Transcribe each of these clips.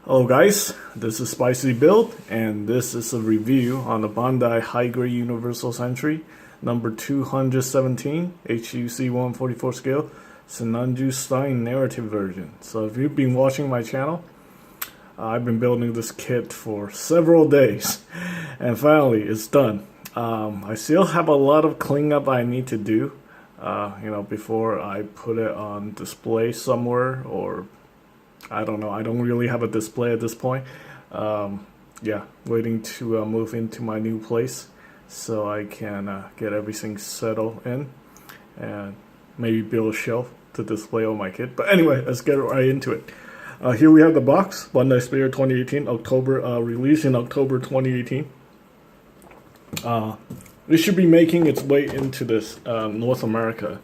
Hello guys, this is Spicy Build, and this is a review on the Bandai High Grade Universal Century number 217 HGUC 144 scale Sinanju Stein narrative version. So if you've been watching my channel, I've been building this kit for several days and finally it's done. I still have a lot of cleanup I need to do before I put it on display somewhere, or I don't know. I don't really have a display at this point. Waiting to move into my new place so I can get everything settled in and maybe build a shelf to display all my kit. But anyway, let's get right into it. Here we have the box, Bandai Spirit 2018, October release in October 2018. This should be making its way into this North America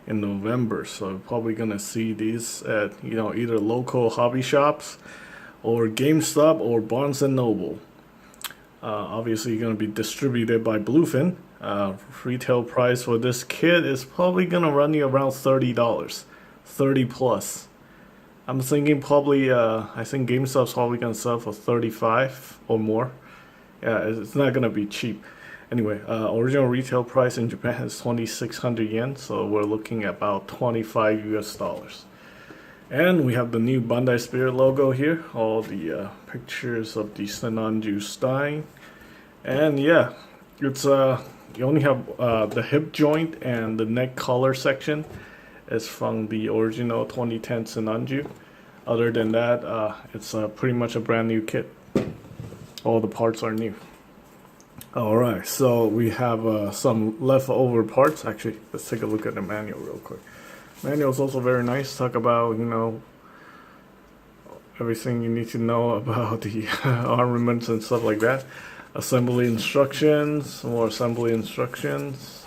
in November, so you're probably gonna see these at either local hobby shops or GameStop or Barnes and Noble. Obviously, you're gonna be distributed by Bluefin. Retail price for this kit is probably gonna run you around $30, 30 plus. I'm thinking probably I think GameStop's probably gonna sell for 35 or more. Yeah, it's not gonna be cheap. Anyway, original retail price in Japan is 2,600 yen, so we're looking at about 25 US dollars. And we have the new Bandai Spirit logo here, all the pictures of the Sinanju Stein. And yeah, it's you only have the hip joint and the neck collar section is from the original 2010 Sinanju. Other than that, it's pretty much a brand new kit. All the parts are new. Alright, so we have some leftover parts. Actually, let's take a look at the manual real quick. Manual is also very nice. Talk about, everything you need to know about the armaments and stuff like that. Assembly instructions, more assembly instructions.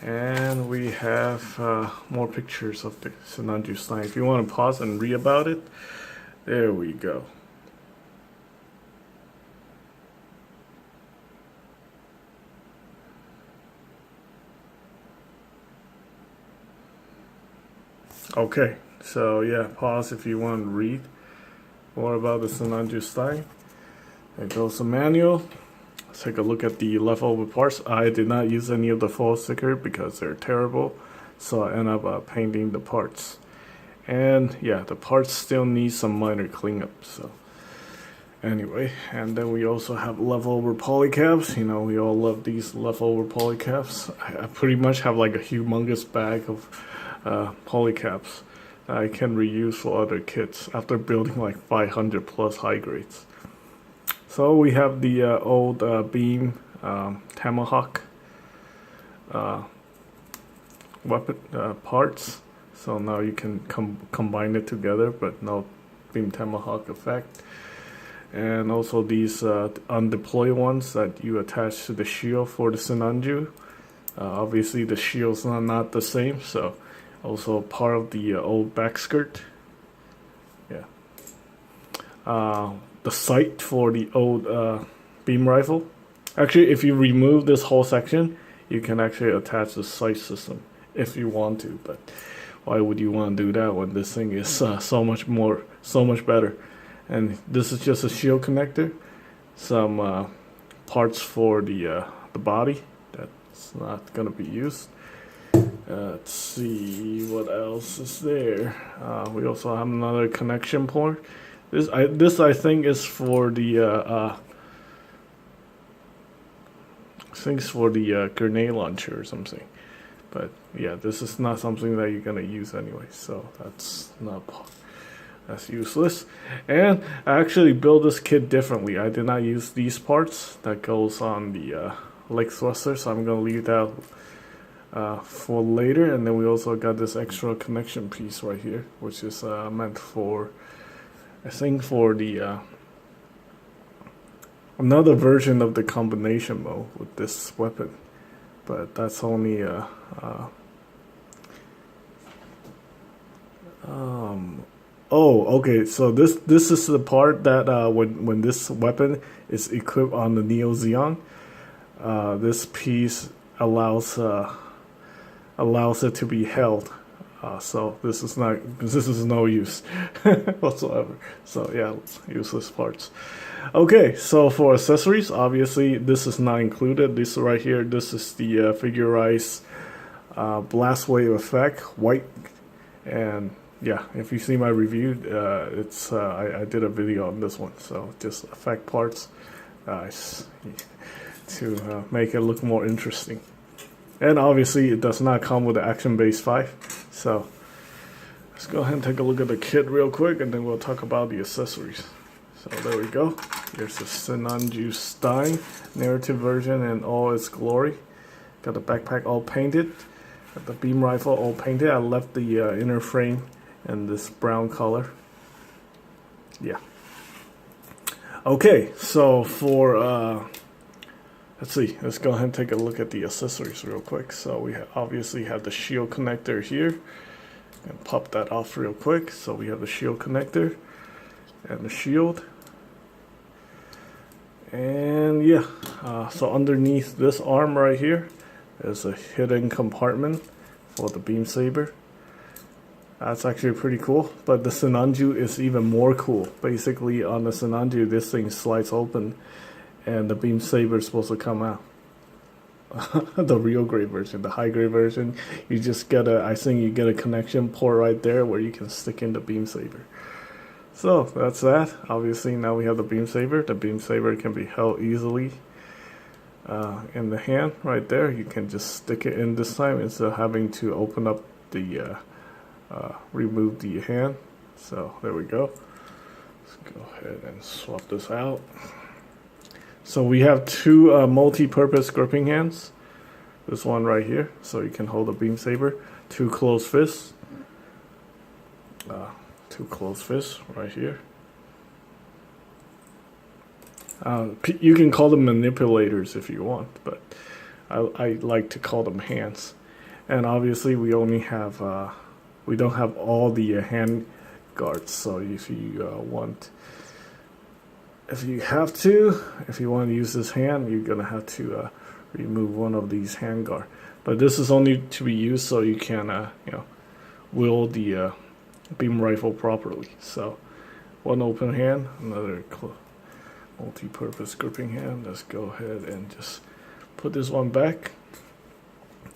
And we have more pictures of the Sinanju Stein. If you want to pause and read about it, there we go. Okay, so yeah, pause if you want to read more about the Sinanju Stein. There goes the manual. Let's take a look at the leftover parts. I did not use any of the foil sticker because they're terrible, so I end up painting the parts. And yeah, the parts still need some minor cleanup. So anyway, and then we also have leftover polycaps. We all love these leftover polycaps. I pretty much have like a humongous bag of polycaps that I can reuse for other kits after building like 500 plus high grades. So we have the old beam tomahawk weapon parts. So now you can combine it together, but no beam tomahawk effect. And also these undeployed ones that you attach to the shield for the Sinanju. Obviously the shields are not the same, so also part of the old back skirt. Yeah. The sight for the old beam rifle. Actually, if you remove this whole section, you can actually attach the sight system if you want to. But why would you want to do that when this thing is so much better? And this is just a shield connector. Some parts for the body that's not gonna be used. Let's see what else is there. We also have another connection port. This I think is for the grenade launcher or something. But yeah, this is not something that you're gonna use anyway, so that's useless. And I actually built this kit differently. I did not use these parts that goes on the leg thruster, so I'm gonna leave that for later. And then we also got this extra connection piece right here, which is meant for, I think, for the another version of the combination mode with this weapon, but that's only okay, so this is the part that when this weapon is equipped on the Neo Zeon, this piece allows it to be held So this is no use whatsoever. So yeah, useless parts. Okay, so for accessories, obviously this is not included. This right here, this is the Figurize blast wave effect, white, and yeah, if you see my review, it's I did a video on this one. So just effect parts to make it look more interesting. And obviously it does not come with the Action Base 5. So let's go ahead and take a look at the kit real quick, and then we'll talk about the accessories. So there we go. Here's the Sinanju Stein narrative version in all its glory. Got the backpack all painted. Got the beam rifle all painted. I left the inner frame in this brown color. Yeah. Okay, so for let's see. Let's go ahead and take a look at the accessories real quick. So we obviously have the shield connector here. And pop that off real quick. So we have the shield connector and the shield. And yeah, so underneath this arm right here is a hidden compartment for the beam saber. That's actually pretty cool, but the Sinanju is even more cool. Basically on the Sinanju, this thing slides open and the beam saber is supposed to come out. The real grade version, the high grade version, you just get I think you get a connection port right there where you can stick in the beam saber. So that's that. Obviously now we have the beam saber. The beam saber can be held easily in the hand right there. You can just stick it in this time instead of having to open up the remove the hand. So there we go. Let's go ahead and swap this out. So we have two multi-purpose gripping hands. This one right here, so you can hold a beam saber. Two closed fists. Two closed fists right here. You can call them manipulators if you want, but I like to call them hands. And obviously we only have we don't have all the hand guards. So if you want. If you want to use this hand, you're gonna have to remove one of these hand guard. But this is only to be used so you can, wield the beam rifle properly. So, one open hand, another multi-purpose gripping hand. Let's go ahead and just put this one back.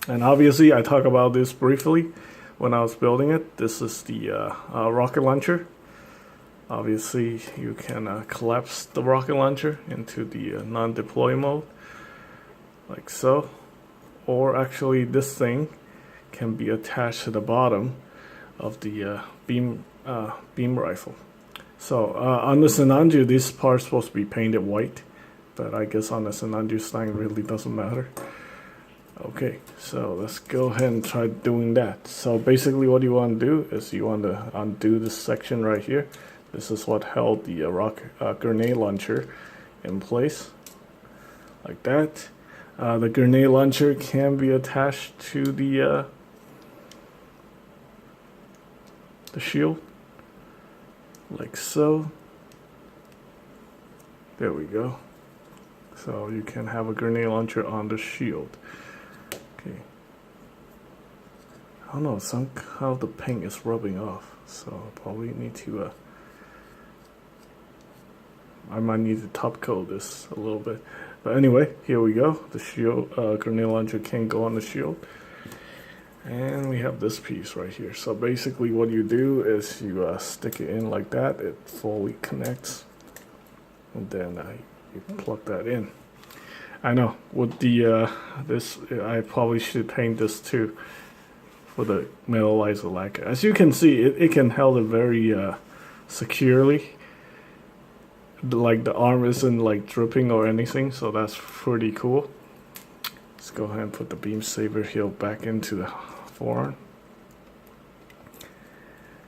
And obviously, I talked about this briefly when I was building it. This is the rocket launcher. Obviously, you can collapse the rocket launcher into the non-deploy mode, like so. Or actually, this thing can be attached to the bottom of the beam rifle. So on the Sinanju, this part's supposed to be painted white, but I guess on the Sinanju Stein, really doesn't matter. Okay, so let's go ahead and try doing that. So basically, what you want to do is you want to undo this section right here. This is what held the grenade launcher in place, like that. The grenade launcher can be attached to the shield, like so. There we go. So you can have a grenade launcher on the shield. Okay. I don't know, somehow the paint is rubbing off, so I probably need to I might need to top coat this a little bit. But anyway, here we go. The shield grenade launcher can go on the shield. And we have this piece right here. So basically what you do is you stick it in like that. It fully connects. And then you plug that in. I know, with the this, I probably should paint this too for the metallizer lacquer. As you can see, it can hold it very securely. Like the arm isn't like dripping or anything, so that's pretty cool. Let's go ahead and put the beam saber hilt back into the forearm.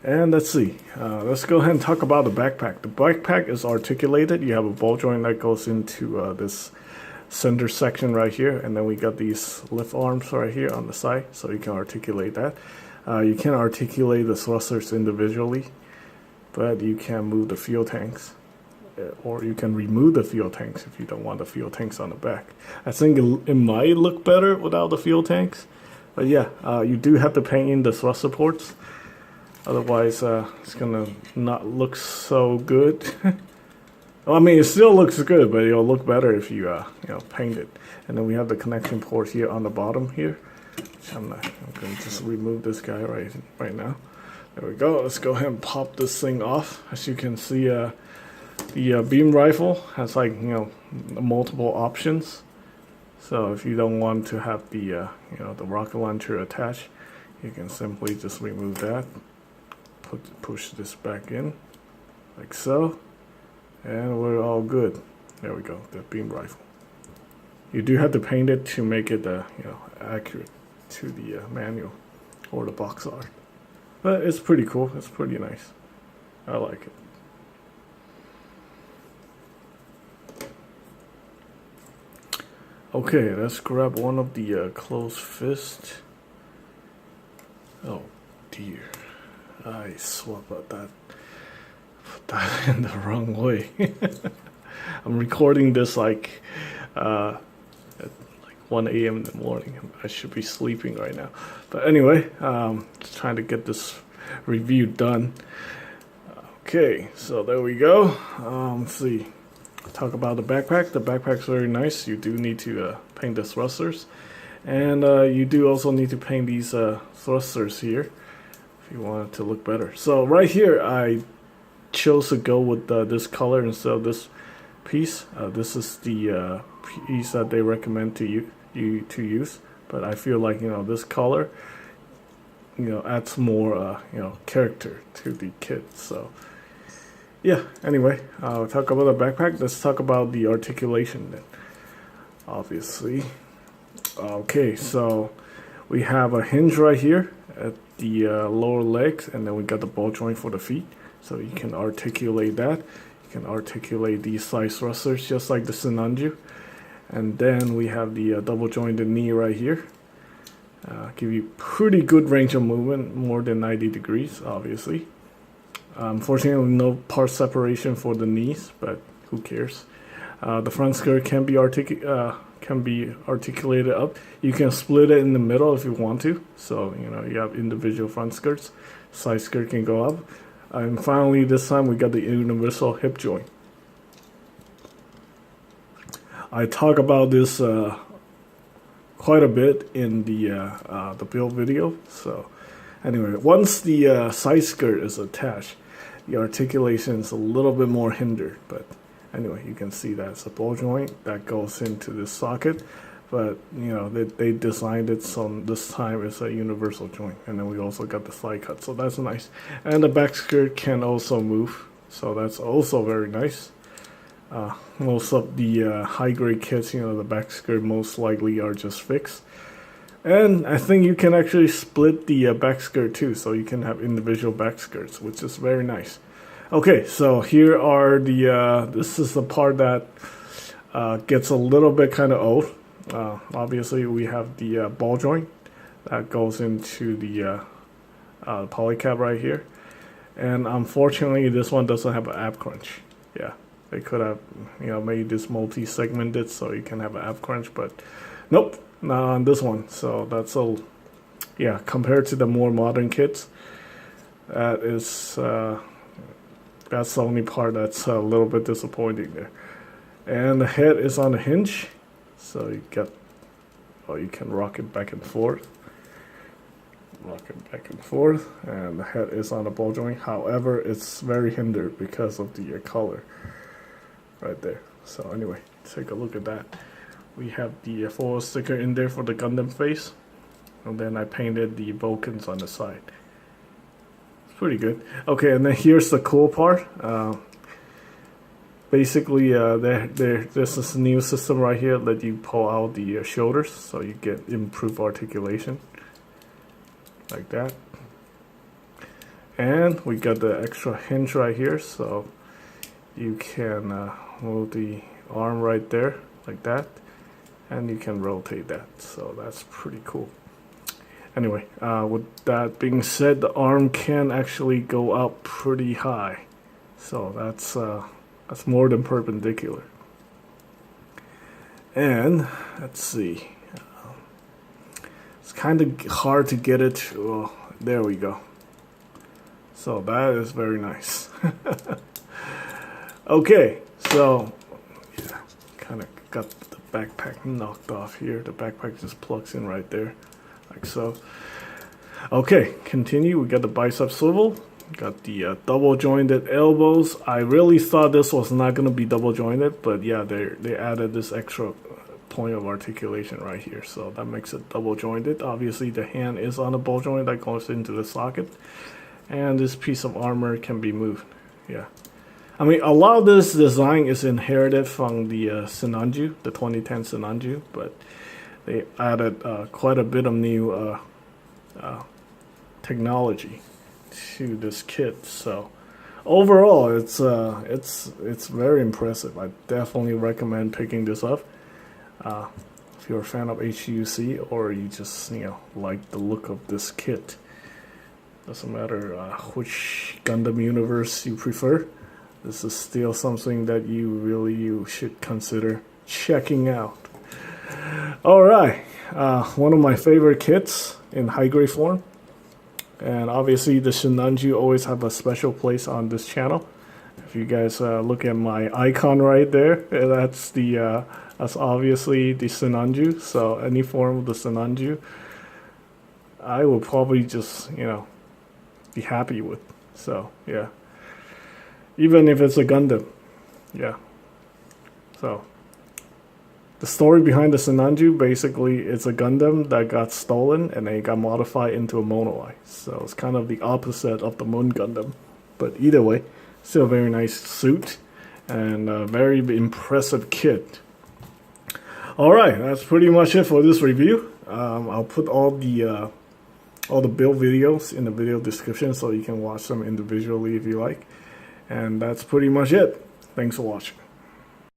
And let's see, let's go ahead and talk about the backpack. The backpack is articulated. You have a ball joint that goes into this center section right here, and then we got these lift arms right here on the side, so you can articulate that. You can articulate the thrusters individually, but you can move the fuel tanks, or you can remove the fuel tanks if you don't want the fuel tanks on the back. I think it might look better without the fuel tanks, But yeah, you do have to paint in the thrust supports. Otherwise, it's gonna not look so good. Well, I mean, it still looks good, but it'll look better if you, paint it. And then we have the connection port here on the bottom here. I'm going to just remove this guy right now. There we go. Let's go ahead and pop this thing off. As you can see, the beam rifle has multiple options. So if you don't want to have the the rocket launcher attached, you can simply just remove that. Push this back in, like so, and we're all good. There we go. The beam rifle. You do have to paint it to make it accurate to the manual or the box art. But it's pretty cool. It's pretty nice. I like it. Okay, let's grab one of the closed fist. Oh dear, I swapped that. Put that in the wrong way. I'm recording this at 1 a.m. in the morning. I should be sleeping right now. But anyway, just trying to get this review done. Okay, so there we go. Let's see. Talk about the backpack. The backpack's very nice. You do need to paint the thrusters. And you do also need to paint these thrusters here if you want it to look better. So right here, I chose to go with this color instead of this piece. This is the piece that they recommend to you to use, but I feel like this color adds more character to the kit. So yeah, anyway, we'll talk about the backpack. Let's talk about the articulation then, obviously. Okay, so we have a hinge right here at the lower legs, and then we got the ball joint for the feet, so you can articulate that. You can articulate these side thrusters just like the Sinanju. And then we have the double jointed knee right here. Give you pretty good range of movement, more than 90 degrees, obviously. Unfortunately, no part separation for the knees, but who cares? The front skirt can be articulated up. You can split it in the middle if you want to. So you have individual front skirts. Side skirt can go up. And finally, this time we got the universal hip joint. I talk about this quite a bit in the build video. So anyway, once the side skirt is attached, the articulation is a little bit more hindered. But anyway, you can see that's a ball joint that goes into this socket. But they designed it so this time it's a universal joint. And then we also got the side cut, so that's nice. And the back skirt can also move, so that's also very nice. Most of the high-grade kits, the back skirt most likely are just fixed. And I think you can actually split the back skirt too, so you can have individual back skirts, which is very nice. Okay, so here are this is the part that gets a little bit kind of old. Obviously, we have the ball joint that goes into the polycap right here. And unfortunately, this one doesn't have an ab crunch. Yeah. They could have, made this multi-segmented so you can have an ab crunch, but nope, not on this one. So that's compared to the more modern kits, that's the only part that's a little bit disappointing there. And the head is on a hinge, so you can rock it back and forth. And the head is on the ball joint. However, it's very hindered because of the color right there. So anyway, take a look at that. We have the foil sticker in there for the Gundam face, and then I painted the Vulcans on the side. It's pretty good. Okay, and then here's the cool part. Basically, there's this new system right here that you pull out the shoulders, so you get improved articulation, like that. And we got the extra hinge right here, so you can move the arm right there, like that, and you can rotate that. So that's pretty cool. Anyway, with that being said, the arm can actually go up pretty high, so that's more than perpendicular. And let's see. It's kind of hard to get it. Oh, there we go. So that is very nice. Okay, so yeah, kind of got the backpack knocked off here. The backpack just plugs in right there, like so. Okay, continue. We got the bicep swivel. Got the double jointed elbows. I really thought this was not going to be double jointed, but yeah, they added this extra point of articulation right here, so that makes it double jointed. Obviously the hand is on a ball joint that goes into the socket, and this piece of armor can be moved. Yeah, I mean, a lot of this design is inherited from the Sinanju, the 2010 Sinanju, but they added quite a bit of new technology to this kit. So overall, it's very impressive. I definitely recommend picking this up. If you're a fan of HGUC, or you just like the look of this kit. Doesn't matter which Gundam universe you prefer. This is still something that you should consider checking out. All right, one of my favorite kits in high grade form, and obviously the Sinanju always have a special place on this channel. If you guys look at my icon right there, that's obviously the Sinanju. So any form of the Sinanju, I will probably just be happy with. So yeah, even if it's a Gundam, yeah. So the story behind the Sinanju, basically, it's a Gundam that got stolen and it got modified into a monolith. So it's kind of the opposite of the Moon Gundam. But either way, still a very nice suit and a very impressive kit. Alright, that's pretty much it for this review. I'll put all the build videos in the video description so you can watch them individually if you like. And that's pretty much it. Thanks for watching.